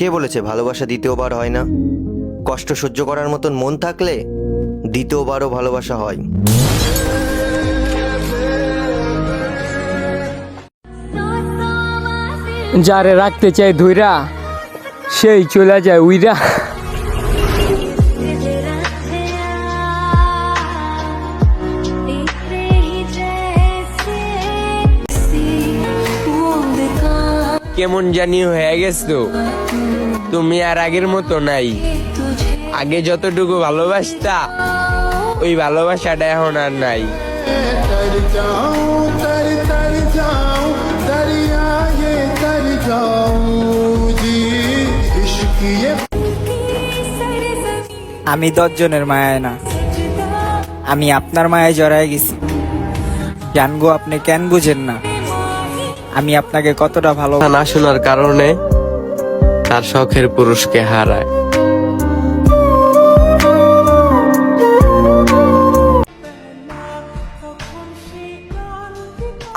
কে বলেছে ভালোবাসা দ্বিতীয়বার হয় না? কষ্ট সহ্য করার মতন মন থাকলে দ্বিতীয়বারও ভালোবাসা হয়। যারে রাখতে চাই ধুইরা সেই চলে যায় উইরা। কেমন জানি হয়ে গেছো তুমি, আর আগের মতো নাই। আগে যতটুকু ভালোবাসতা ওই ভালোবাসাটা এখন আর নাই। আমি 10 জনের মায়ায় না, আমি আপনার মায়ায় জড়ায় গেছি। জানগো আপনি কেন বুঝেন না আমি আপনাকে কতটা ভালো। না শোনার কারণে তার শখের পুরুষকে হারায়।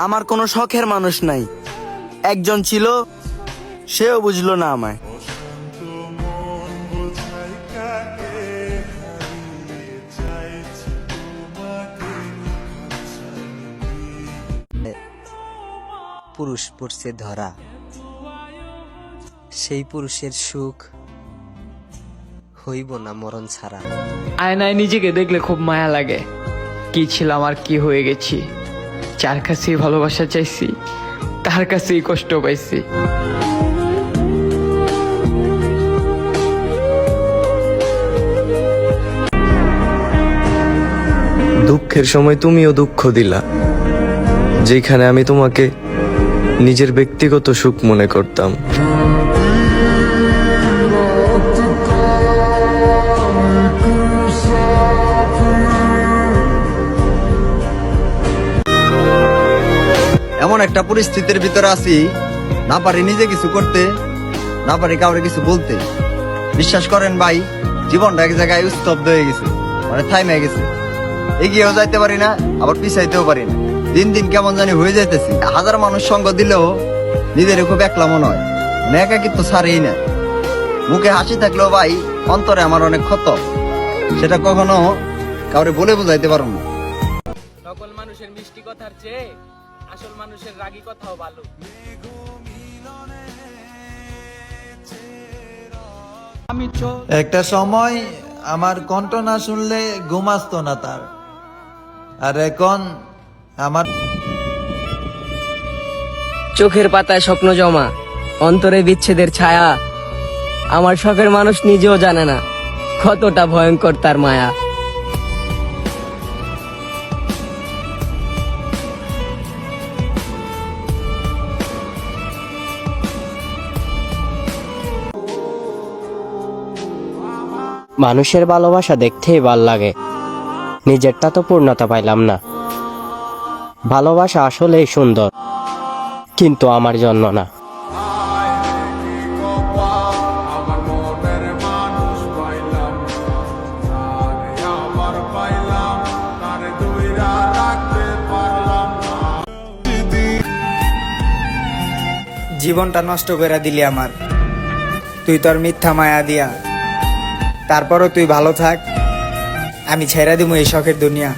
আমার কোনো শখের মানুষ নাই, একজন ছিল সেও বুঝলো না আমায়। পুরুষ পড়ছে ধরা, সেই পুরুষের সুখ হইব না মরণ ছাড়া। আয়নায় নিজেকে দেখলে খুব মায়া লাগে। কি ছিলাম আর কি হয়ে গেছি। যার কাছেই ভালোবাসা চাইছি তার কাছেই কষ্ট পাইছি। দুঃখের সময় তুমিও দুঃখ দিলা, যেখানে আমি তোমাকে নিজের ব্যক্তিগত সুখ মনে করতাম। এমন একটা পরিস্থিতির ভিতরে আছি, না পারি নিজে কিছু করতে, না পারি কাউরে কিছু বলতে। বিশ্বাস করেন ভাই, জীবনটা এক জায়গায় স্তব্ধ হয়ে গেছে, মানে থাইমে গেছে। এগিয়েও যাইতে পারি না, আবার পিছাইতেও পারি না। দিন দিন কেমন জানি হয়ে যাইতেছি। হাজার মানুষ সঙ্গ দিলেও নিজের খুব একলা মনে হয়, মানে একাকিত্ব ছাড়েই না। মুখে হাসি থাকলেও ভাই অন্তরে আমার অনেক ক্ষত, সেটা কখনো কাউরে বলে বোঝাইতে পারবো না। সকল মানুষের মিষ্টি কথার চেয়ে আসল মানুষের রাগী কথাও ভালো। একটা সময় আমার কণ্ঠ না শুনলে ঘুম আসতো না তার, আর এখন আমার চোখের পাতায় স্বপ্ন জমা, অন্তরে বিচ্ছেদের ছায়া। আমার শখের মানুষ নিজেও জানে না কতটা ভয়ঙ্কর তার মায়া। মানুষের ভালোবাসা দেখতেই ভাল লাগে, নিজেরটা তো পূর্ণতা পাইলাম না। ভালোবাসা আসলেই সুন্দর, কিন্তু আমার জন্য না। জীবনটা নষ্ট করে দিলি আমার, তুই তোর মিথ্যা মায়া দিয়া। তারপরও তুই ভালো থাক, আমি ছেড়ে দিব এই শখের দুনিয়া।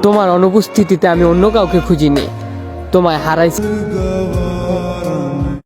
তোমার অনুপস্থিতিতে আমি অন্য কাউকে খুঁজিনি, তোমায় হারাইছি।